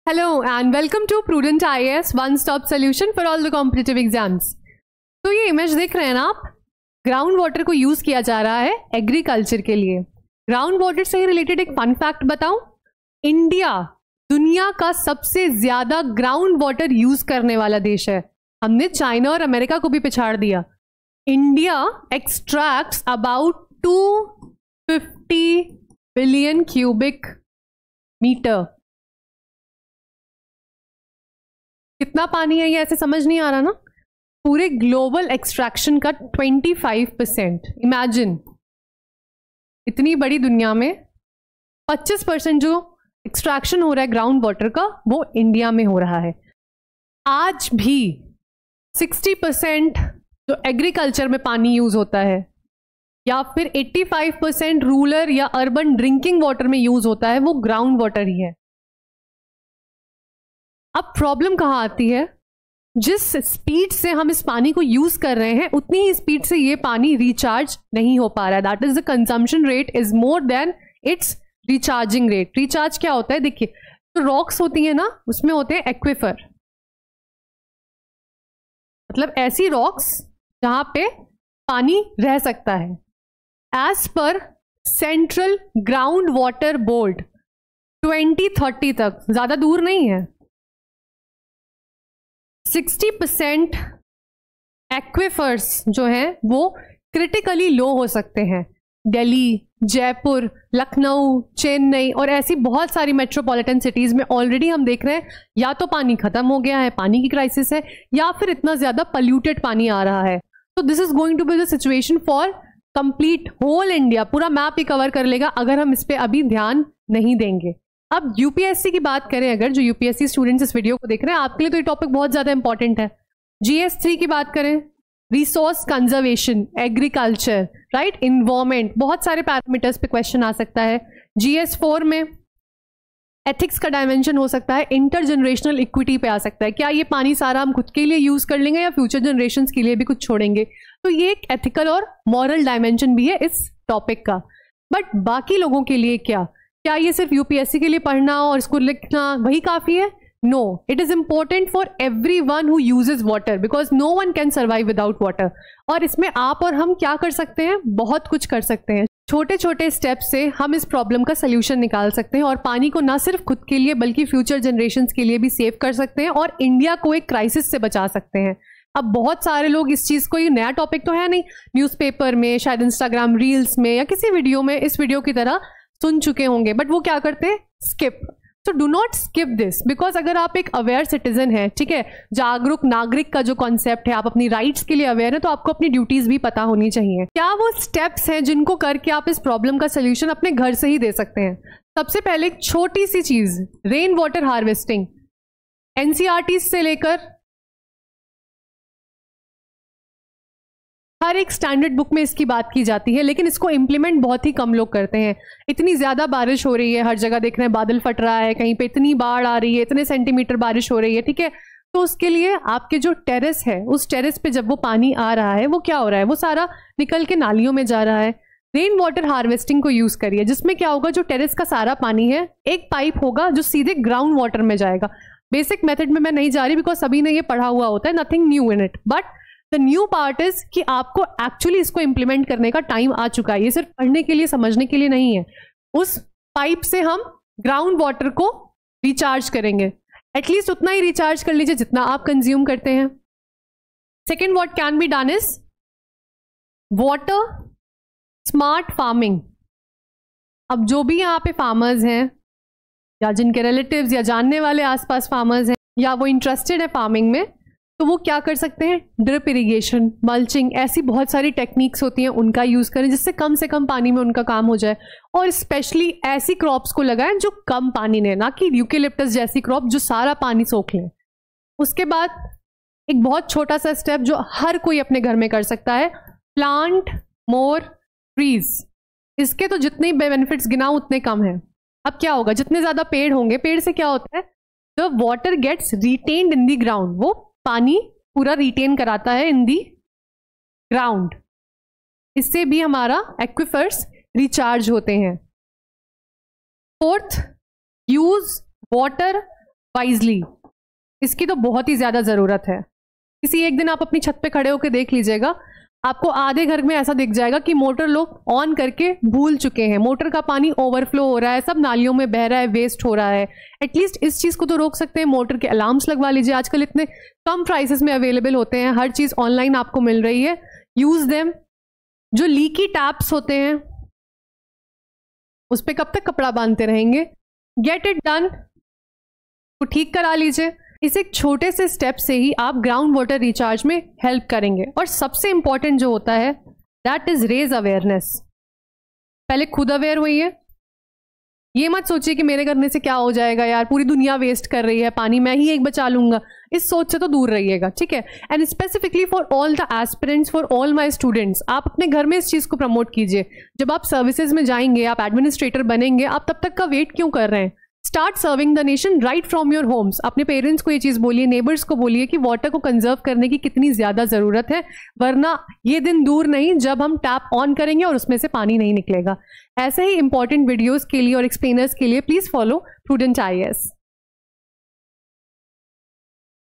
Hello and welcome to Prudent IAS, one-stop solution for all the competitive exams. तो ये image देख रहे हैं ना आप, ग्राउंड वाटर को यूज किया जा रहा है एग्रीकल्चर के लिए। ग्राउंड वाटर से रिलेटेड एक फन फैक्ट बताऊं, इंडिया दुनिया का सबसे ज्यादा ग्राउंड वाटर यूज करने वाला देश है। हमने चाइना और अमेरिका को भी पिछाड़ दिया। India extracts about 250 billion cubic metre. कितना पानी है ये ऐसे समझ नहीं आ रहा ना। पूरे ग्लोबल एक्सट्रैक्शन का 25%। इमेजिन, इतनी बड़ी दुनिया में 25% जो एक्सट्रैक्शन हो रहा है ग्राउंड वाटर का, वो इंडिया में हो रहा है। आज भी 60% जो एग्रीकल्चर में पानी यूज होता है, या फिर 85% रूरल या अर्बन ड्रिंकिंग वाटर में यूज होता है, वो ग्राउंड वाटर ही है। अब प्रॉब्लम कहाँ आती है, जिस स्पीड से हम इस पानी को यूज कर रहे हैं उतनी ही स्पीड से ये पानी रिचार्ज नहीं हो पा रहा है। That is the consumption rate is more than it's recharging rate. Recharge क्या होता है, देखिए तो रॉक्स होती है ना, उसमें होते हैं एक्विफर, मतलब ऐसी रॉक्स जहां पे पानी रह सकता है। As per central ground water board 2030 तक, ज्यादा दूर नहीं है, 60% एक्विफर्स जो हैं वो क्रिटिकली लो हो सकते हैं। दिल्ली, जयपुर, लखनऊ, चेन्नई और ऐसी बहुत सारी मेट्रोपॉलिटन सिटीज में ऑलरेडी हम देख रहे हैं या तो पानी खत्म हो गया है, पानी की क्राइसिस है, या फिर इतना ज्यादा पल्यूटेड पानी आ रहा है। तो this is going to be the situation for complete whole India. पूरा मैप ही कवर कर लेगा अगर हम इस पे अभी ध्यान नहीं देंगे। अब यूपीएससी की बात करें, अगर जो यूपीएससी स्टूडेंट्स इस वीडियो को देख रहे हैं, आपके लिए तो ये टॉपिक बहुत ज्यादा इंपॉर्टेंट है। GS3 की बात करें, resource conservation, agriculture, right, environment, बहुत सारे पैरामीटर्स पे क्वेश्चन आ सकता है। GS4 में एथिक्स का डायमेंशन हो सकता है, इंटरजनरेशनल इक्विटी पे आ सकता है। क्या ये पानी सारा हम खुद के लिए यूज कर लेंगे या फ्यूचर जनरेशंस के लिए भी कुछ छोड़ेंगे। तो ये एक एथिकल और मॉरल डायमेंशन भी है इस टॉपिक का। बट बाकी लोगों के लिए क्या ये सिर्फ यूपीएससी के लिए पढ़ना और इसको लिखना वही काफी है? No, it is important for everyone who uses water, because no one can survive without water. और इसमें आप और हम क्या कर सकते हैं, बहुत कुछ कर सकते हैं। छोटे छोटे स्टेप से हम इस प्रॉब्लम का सोल्यूशन निकाल सकते हैं और पानी को ना सिर्फ खुद के लिए बल्कि फ्यूचर जनरेशंस के लिए भी सेव कर सकते हैं और इंडिया को एक क्राइसिस से बचा सकते हैं। अब बहुत सारे लोग इस चीज को, ये नया टॉपिक तो है नहीं, न्यूज़पेपर में, शायद इंस्टाग्राम रील्स में या किसी वीडियो में इस वीडियो की तरह सुन चुके होंगे, बट वो क्या करते हैं, skip. So do not skip this, because अगर आप एक अवेयर सिटीजन है, ठीक है, जागरूक नागरिक का जो कॉन्सेप्ट है, आप अपनी राइट्स के लिए अवेयर है, तो आपको अपनी ड्यूटीज भी पता होनी चाहिए। क्या वो स्टेप्स हैं जिनको करके आप इस प्रॉब्लम का सोल्यूशन अपने घर से ही दे सकते हैं? सबसे पहले एक छोटी सी चीज, रेन वाटर हार्वेस्टिंग। एनसीईआरटी से लेकर हर एक स्टैंडर्ड बुक में इसकी बात की जाती है, लेकिन इसको इंप्लीमेंट बहुत ही कम लोग करते हैं। इतनी ज्यादा बारिश हो रही है, हर जगह देख रहे हैं बादल फट रहा है, कहीं पे इतनी बाढ़ आ रही है, इतने सेंटीमीटर बारिश हो रही है, ठीक है। तो उसके लिए आपके जो टेरेस है, उस टेरेस पे जब वो पानी आ रहा है, वो क्या हो रहा है, वो सारा निकल के नालियों में जा रहा है। रेन वाटर हार्वेस्टिंग को यूज करिए, जिसमें क्या होगा, जो टेरेस का सारा पानी है, एक पाइप होगा जो सीधे ग्राउंड वाटर में जाएगा। बेसिक मेथड में मैं नहीं जा रही बिकॉज सभी ने ये पढ़ा हुआ होता है, nothing new in it, but the new part is कि आपको एक्चुअली इसको इंप्लीमेंट करने का टाइम आ चुका है। ये सिर्फ पढ़ने के लिए, समझने के लिए नहीं है। उस पाइप से हम ग्राउंड वाटर को रिचार्ज करेंगे, एटलीस्ट उतना ही रिचार्ज कर लीजिए जितना आप कंज्यूम करते हैं। Second, what can be done is water smart farming. अब जो भी यहाँ पे फार्मर्स हैं, या जिनके रिलेटिव्स या जानने वाले आसपास फार्मर्स हैं, या वो इंटरेस्टेड है फार्मिंग में, तो वो क्या कर सकते हैं, ड्रिप इरिगेशन, मल्चिंग, ऐसी बहुत सारी टेक्निक्स होती हैं, उनका यूज करें जिससे कम से कम पानी में उनका काम हो जाए। और स्पेशली ऐसी क्रॉप्स को लगाएं जो कम पानी लें, ना कि यूकेलिप्टस जैसी क्रॉप जो सारा पानी सोख लें। उसके बाद एक बहुत छोटा सा स्टेप जो हर कोई अपने घर में कर सकता है, प्लांट मोर ट्रीज। इसके तो जितने बेनिफिट्स गिनाऊं उतने कम है। अब क्या होगा, जितने ज्यादा पेड़ होंगे, पेड़ से क्या होता है, the water gets retained in the ground, वो पानी पूरा रिटेन कराता है इन दी ग्राउंड। इससे भी हमारा एक्विफर्स रिचार्ज होते हैं। Fourth, use water wisely. इसकी तो बहुत ही ज्यादा जरूरत है। किसी एक दिन आप अपनी छत पे खड़े होकर देख लीजिएगा, आपको आधे घर में ऐसा दिख जाएगा कि मोटर लोग ऑन करके भूल चुके हैं, मोटर का पानी ओवरफ्लो हो रहा है, सब नालियों में बह रहा है, वेस्ट हो रहा है। एटलीस्ट इस चीज को तो रोक सकते हैं, मोटर के अलार्म्स लगवा लीजिए। आजकल इतने कम प्राइसेस में अवेलेबल होते हैं, हर चीज ऑनलाइन आपको मिल रही है, यूज देम। जो लीकी टैप्स होते हैं उस पर कब तक कपड़ा बांधते रहेंगे? गेट इट डन, तो ठीक करा लीजिए। इस एक छोटे से स्टेप से ही आप ग्राउंड वाटर रिचार्ज में हेल्प करेंगे। और सबसे इंपॉर्टेंट जो होता है दैट इज रेज अवेयरनेस। पहले खुद अवेयर होइए। ये मत सोचिए कि मेरे करने से क्या हो जाएगा यार, पूरी दुनिया वेस्ट कर रही है पानी, मैं ही एक बचा लूंगा। इस सोच से तो दूर रहिएगा, ठीक है। And specifically for all the aspirants, for all my students, आप अपने घर में इस चीज को प्रमोट कीजिए। जब आप सर्विसेज में जाएंगे, आप एडमिनिस्ट्रेटर बनेंगे, आप तब तक का वेट क्यों कर रहे हैं? Start serving the nation right from your homes. अपने पेरेंट्स को ये चीज बोलिए, नेबर्स को बोलिए कि वाटर को कंजर्व करने की कितनी ज्यादा जरूरत है, वरना ये दिन दूर नहीं जब हम टैप ऑन करेंगे और उसमें से पानी नहीं निकलेगा। ऐसे ही इंपॉर्टेंट वीडियोस के लिए और एक्सप्लेनर्स के लिए प्लीज फॉलो प्रूडेंट IAS।